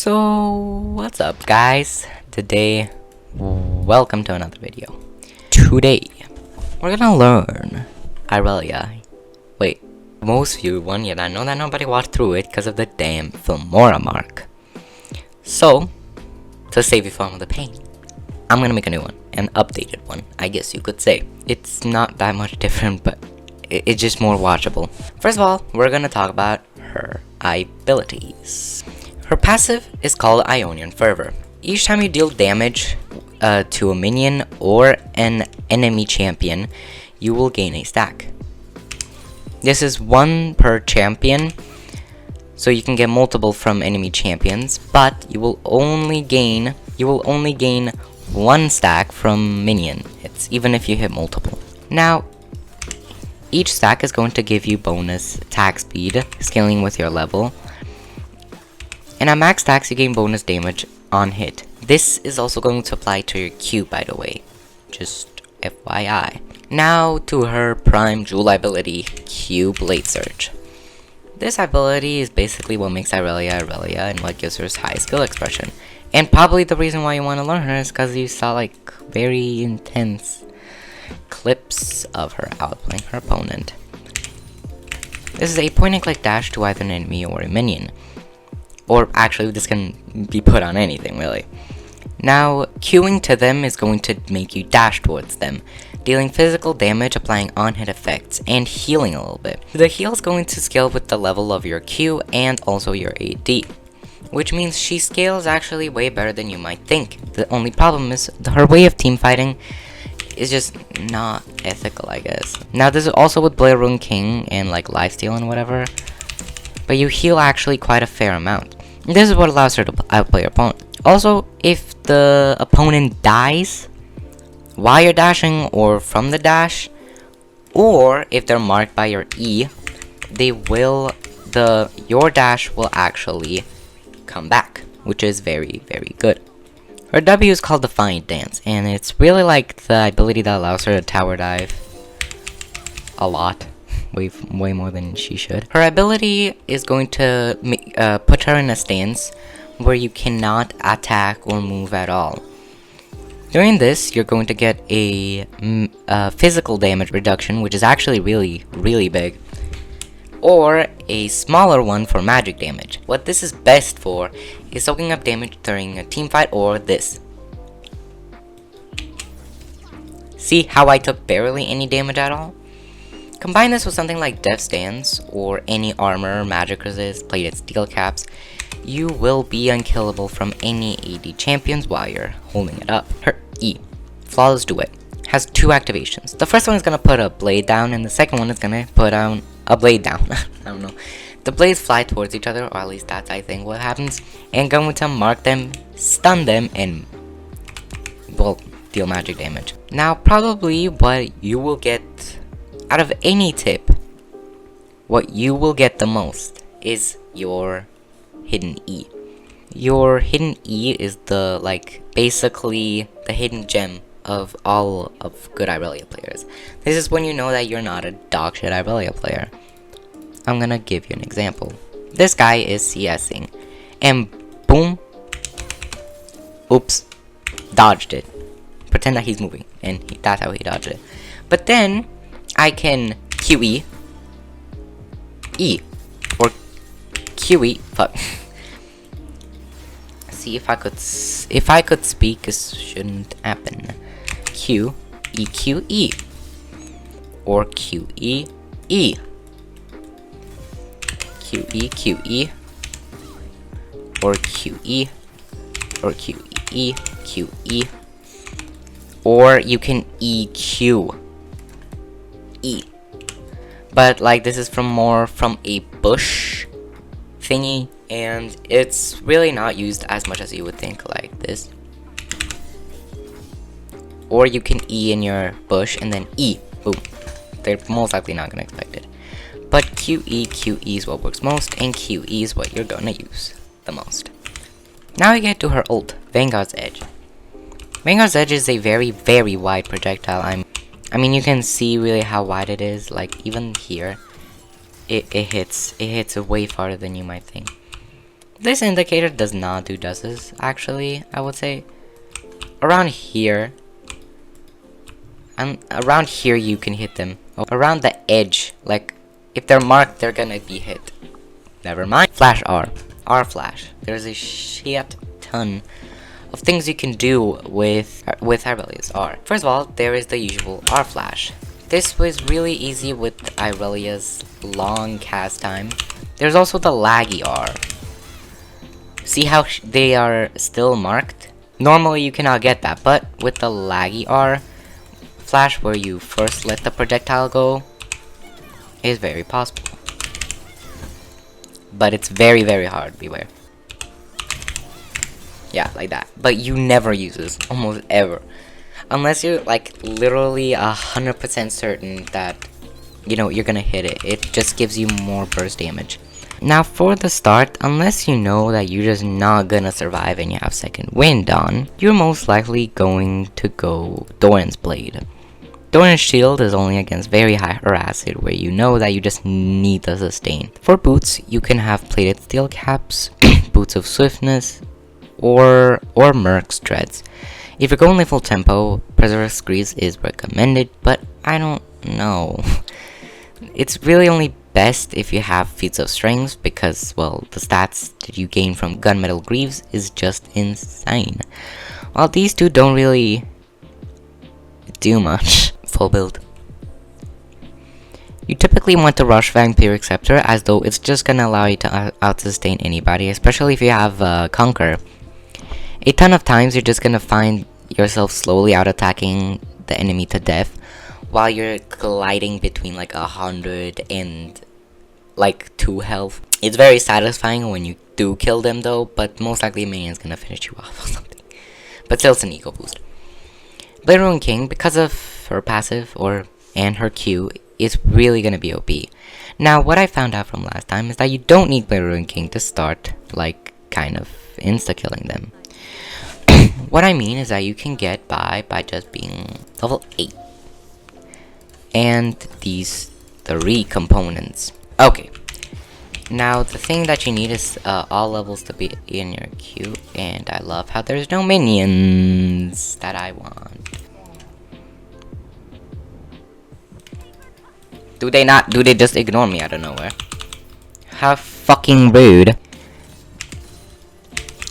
So, what's up guys? Welcome to another video. Today, we're gonna learn irelia. Wait, most viewed one, yet I know that nobody watched through it because of the damn Filmora mark. So, to save you from the pain, I'm gonna make a new one, an updated one, I guess you could say. It's not that much different, but it's just more watchable. First of all, we're gonna talk about her abilities. Her passive is called Ionian Fervor. Each time you deal damage to a minion or an enemy champion, you will gain a stack. This is one per champion, so you can get multiple from enemy champions, but you will only gain one stack from minion. It's even if you hit multiple. Now, each stack is going to give you bonus attack speed, scaling with your level. And at max stacks, you gain bonus damage on hit. This is also going to apply to your Q, by the way. Just FYI. Now to her prime jewel ability, Q Blade Surge. This ability is basically what makes irelia irelia and what gives her high skill expression. And probably the reason why you want to learn her is because you saw like very intense clips of her outplaying her opponent. This is a point and click dash to either an enemy or a minion. Or actually, this can be put on anything, really. Now, queuing to them is going to make you dash towards them, dealing physical damage, applying on-hit effects, and healing a little bit. The heal is going to scale with the level of your Q and also your AD, which means she scales actually way better than you might think. The only problem is her way of team fighting is just not ethical, I guess. Now, this is also with Blair Rune King and like lifesteal and whatever. But you heal actually quite a fair amount. This is what allows her to outplay your opponent. Also, if the opponent dies while you're dashing or from the dash, or if they're marked by your E, your dash will actually come back, which is very, very good. Her W is called Defiant Dance, and it's really like the ability that allows her to tower dive a lot. Way more than she should. Her ability is going to put her in a stance where you cannot attack or move at all. During this, you're going to get a physical damage reduction, which is actually really, really big, or a smaller one for magic damage. What this is best for is soaking up damage during a team fight or this. See how I took barely any damage at all? Combine this with something like Death Stance or any armor, magic resist, plated steel caps, you will be unkillable from any AD champions while you're holding it up. Her E, Flawless Duet, has two activations. The first one is going to put a blade down, and the second one is going to put down a blade down. I don't know. The blades fly towards each other, or at least that's I think what happens, and going to mark them, stun them, and well, deal magic damage. Now probably what you will get out of any tip, what you will get the most is your hidden E. Your hidden E is basically the hidden gem of all of good irelia players. This is when you know that you're not a dogshit irelia player. I'm gonna give you an example. This guy is CSing, and boom, oops, dodged it. Pretend that he's moving, and that's how he dodged it. But then I can QE, E, or QE, fuck. See if I could speak, this shouldn't happen. Q, E, Q, E, or Q, E, E, Q, E, Q, E, or Q, E, or Q, E, Q, E, or you can EQ. E. But like this is more from a bush thingy, and it's really not used as much as you would think, like this. Or you can E in your bush and then E. Boom. They're most likely not gonna expect it. But QE is what works most, and QE is what you're gonna use the most. Now we get to her ult, Vanguard's Edge. Vanguard's Edge is a very, very wide projectile. I mean, you can see really how wide it is. Like even here, it hits way farther than you might think. This indicator does not do justice, actually, I would say. Around here, and around here you can hit them. Around the edge, like, if they're marked, they're gonna be hit. Never mind. Flash R. R flash. There's a shit ton of things you can do with Irelia's R. First of all, there is the usual R flash. This was really easy with Irelia's long cast time. There's also the laggy R. See how they are still marked? Normally you cannot get that, but with the laggy R flash where you first let the projectile go is very possible. But it's very, very hard, beware. Yeah, like that. But you never use this, almost ever. Unless you're like literally 100% certain that, you know, you're gonna hit it. It just gives you more burst damage. Now for the start, unless you know that you're just not gonna survive and you have second wind on, you're most likely going to go Doran's Blade. Doran's Shield is only against very high acid where you know that you just need the sustain. For boots, you can have plated steel caps, boots of swiftness, or Merc's treads. If you're going full tempo, Preserver Screeds is recommended, but I don't know. It's really only best if you have Feats of Strength because, well, the stats that you gain from Gunmetal Greaves is just insane. While these two don't really do much. Full build. You typically want to rush Vampiric Scepter as though it's just gonna allow you to out-sustain anybody, especially if you have Conquer. A ton of times you're just gonna find yourself slowly out-attacking the enemy to death while you're gliding between like 100 and like 2 health. It's very satisfying when you do kill them though, but most likely Minion's gonna finish you off or something. But still it's an eco boost. Blade Ruin King, because of her passive and her Q, is really gonna be OP. Now what I found out from last time is that you don't need Blade Ruin King to start like kind of insta-killing them. What I mean is that you can get by just being level 8. And these 3 components. Okay. Now the thing that you need is all levels to be in your queue, and I love how there's no minions that I want. Do they just ignore me out of nowhere? How fucking rude.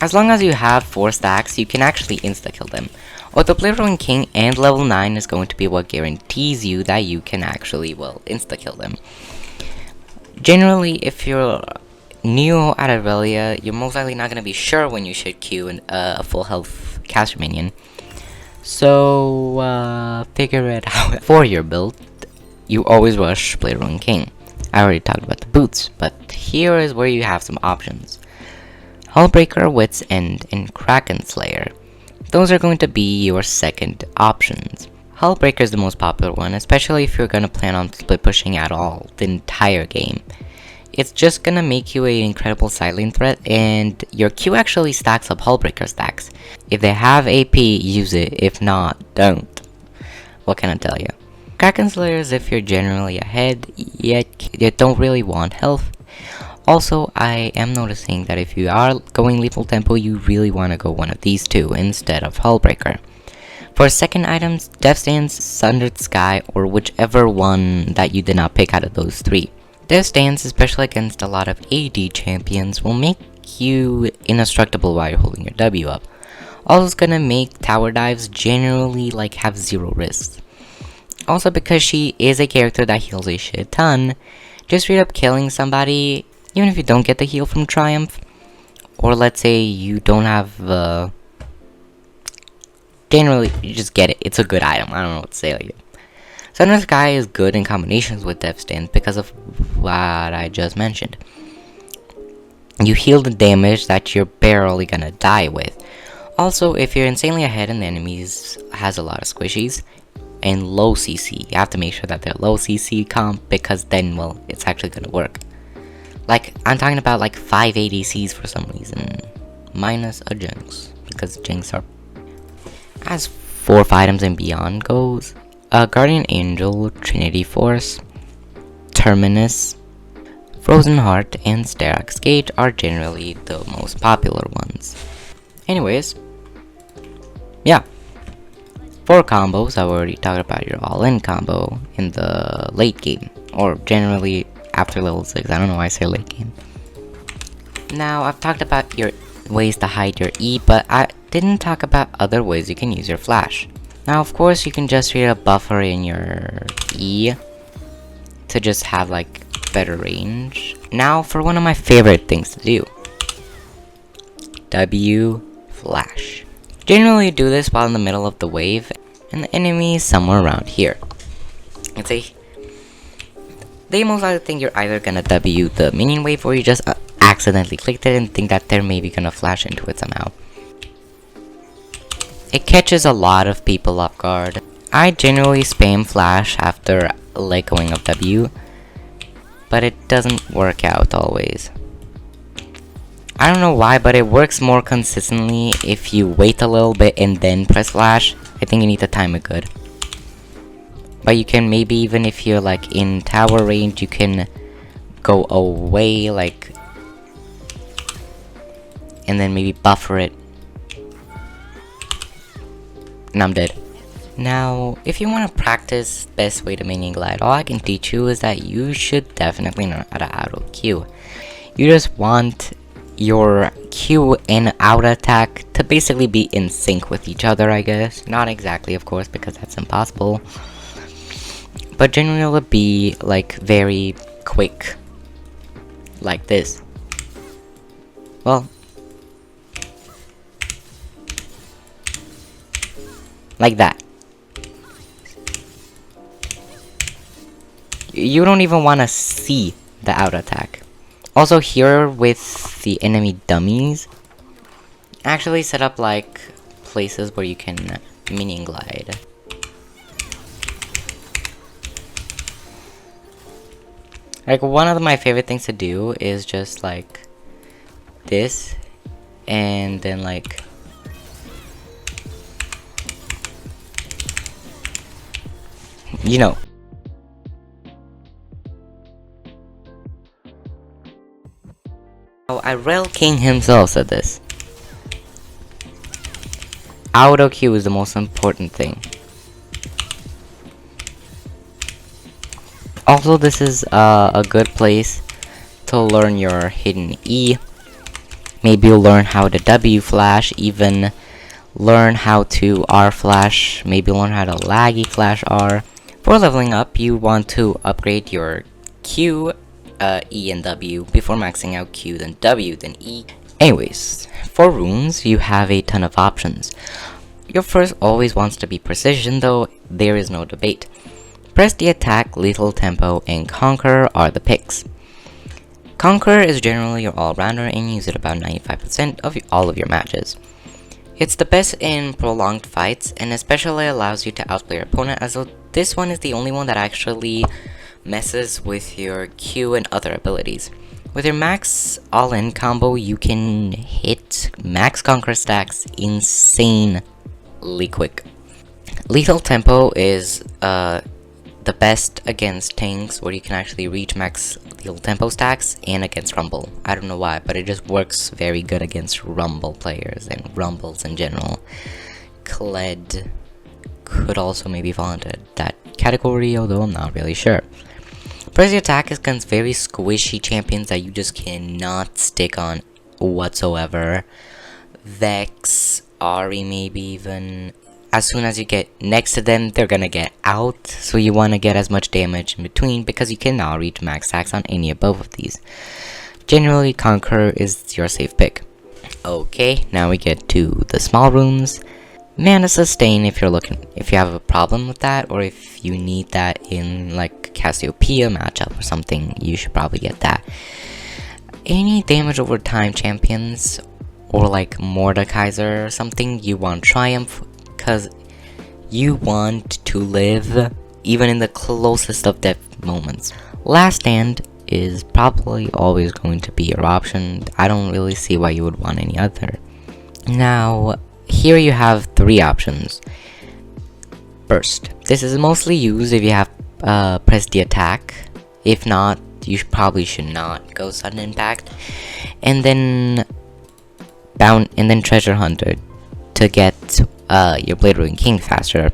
As long as you have 4 stacks, you can actually insta-kill them. Although Blade Ruin King and level 9 is going to be what guarantees you that you can actually, well, insta-kill them. Generally, if you're new at Irelia, you're most likely not going to be sure when you should queue a full health caster minion. So, figure it out. For your build, you always rush Blade Ruin King. I already talked about the boots, but here is where you have some options. Hullbreaker, Wits End, and Kraken Slayer. Those are going to be your second options. Hullbreaker is the most popular one, especially if you're gonna plan on split pushing at all the entire game. It's just gonna make you an incredible sidelane threat, and your Q actually stacks up Hullbreaker stacks. If they have AP, use it. If not, don't. What can I tell you? Kraken Slayer is if you're generally ahead, yet you don't really want health. Also, I am noticing that if you are going lethal tempo, you really want to go one of these two instead of Hullbreaker. For second items, Death Stance, Sundered Sky, or whichever one that you did not pick out of those 3. Death Stance, especially against a lot of AD champions, will make you indestructible while you're holding your W up. Also, it's gonna make tower dives generally like have 0 risks. Also, because she is a character that heals a shit ton, just straight up killing somebody, even if you don't get the heal from Triumph, or let's say you don't have, generally, you just get it. It's a good item. I don't know what to say like it. Sundered Sky is good in combinations with Death Stance because of what I just mentioned. You heal the damage that you're barely gonna die with. Also, if you're insanely ahead and the enemies has a lot of squishies and low CC, you have to make sure that they're low CC comp because then, well, it's actually gonna work. Like, I'm talking about like 5 ADCs for some reason, minus a Jinx, because Jinx are... As 4th items and beyond goes, Guardian Angel, Trinity Force, Terminus. Frozen Heart and Sterak's Gate are generally the most popular ones. Anyways, yeah. For combos, I've already talked about your all-in combo in the late game, or generally after level 6, I don't know why I say late game. Now, I've talked about your ways to hide your E, but I didn't talk about other ways you can use your flash. Now, of course, you can just create a buffer in your E to just have like better range. Now, for one of my favorite things to do. W flash. Generally do this while in the middle of the wave and the enemy is somewhere around here. They most likely think you're either gonna W the minion wave or you just accidentally clicked it and think that they're maybe gonna flash into it somehow. It catches a lot of people off guard. I generally spam flash after let going of W, but it doesn't work out always. I don't know why, but it works more consistently if you wait a little bit and then press flash. I think you need to time it good. But you can maybe, even if you're like in tower range, you can go away like, and then maybe buffer it. And I'm dead. Now, if you want to practice best way to minion glide, all I can teach you is that you should definitely learn how to auto Q. You just want your Q and out attack to basically be in sync with each other, I guess. Not exactly, of course, because that's impossible. But generally it'll be like very quick. Like this. Well, like that. You don't even want to see the out attack. Also here with the enemy dummies, actually set up like places where you can minion glide. Like one of my favorite things to do is just like this and then like you know. Oh, Irel King himself said this. Auto Q is the most important thing. Also, this is a good place to learn your hidden E. Maybe you'll learn how to W flash, even learn how to R flash, maybe learn how to laggy flash R. For leveling up, you want to upgrade your Q, E, and W before maxing out Q, then W, then E. Anyways, for runes, you have a ton of options. Your first always wants to be precision, though there is no debate. Press the attack, lethal tempo, and conquer are the picks. Conquer is generally your all-rounder and you use it about 95% of all of your matches. It's the best in prolonged fights and especially allows you to outplay your opponent, as though this one is the only one that actually messes with your Q and other abilities. With your max all-in combo, you can hit max conquer stacks insanely quick. Lethal tempo is the best against tanks, where you can actually reach max lethal tempo stacks, and against Rumble. I don't know why, but it just works very good against Rumble players and Rumbles in general. Kled could also maybe fall into that category, although I'm not really sure. Press the attack is against very squishy champions that you just cannot stick on whatsoever. Vex, Ari maybe even. As soon as you get next to them, they're gonna get out, so you want to get as much damage in between because you cannot reach max stacks on any of both of these. Generally, Conquer is your safe pick. Okay, now we get to the small runes. Mana Sustain if you have a problem with that, or if you need that in like Cassiopeia matchup or something, you should probably get that. Any damage over time champions, or like Mordekaiser or something, you want Triumph, because you want to live even in the closest of death moments. Last Stand is probably always going to be your option. I don't really see why you would want any other. Now, here you have three options. Burst. This is mostly used if you have pressed the attack. If not, you probably should not go sudden impact. And then treasure hunter to get your Blade Ruin King faster.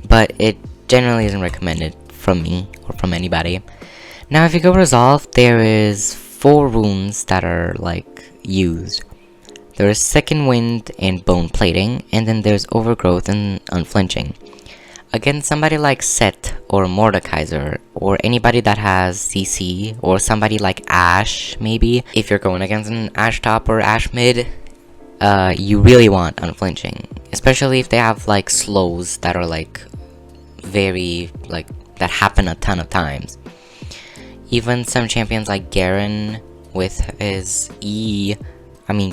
But it generally isn't recommended from me or from anybody. Now if you go resolve, there is 4 runes that are like used. There is second wind and bone plating, and then there's overgrowth and unflinching. Against somebody like Set or Mordekaiser, or anybody that has CC, or somebody like Ashe, maybe, if you're going against an Ashe top or Ashe mid, you really want unflinching. Especially if they have like slows that are like very, like, that happen a ton of times. Even some champions like Garen with his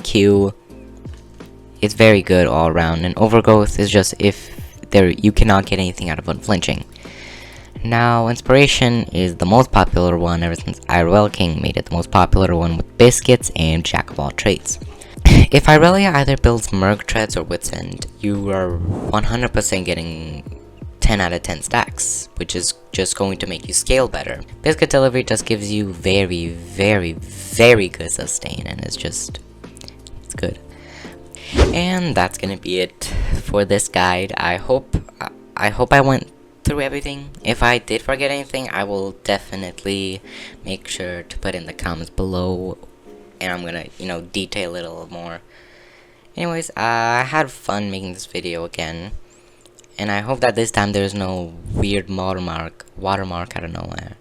Q, it's very good all around, and overgrowth is just if you cannot get anything out of unflinching. Now, inspiration is the most popular one ever since Irelia King made it the most popular one with biscuits and jack of all trades. If Irelia either builds Merc Treads or Wits End, you are 100% getting 10 out of 10 stacks, which is just going to make you scale better. Biscuit Delivery just gives you very, very, very good sustain, and it's good. And that's gonna be it for this guide. I hope I went through everything. If I did forget anything, I will definitely make sure to put in the comments below, and I'm gonna, detail it a little more. Anyways, I had fun making this video again, and I hope that this time there's no weird watermark out of nowhere.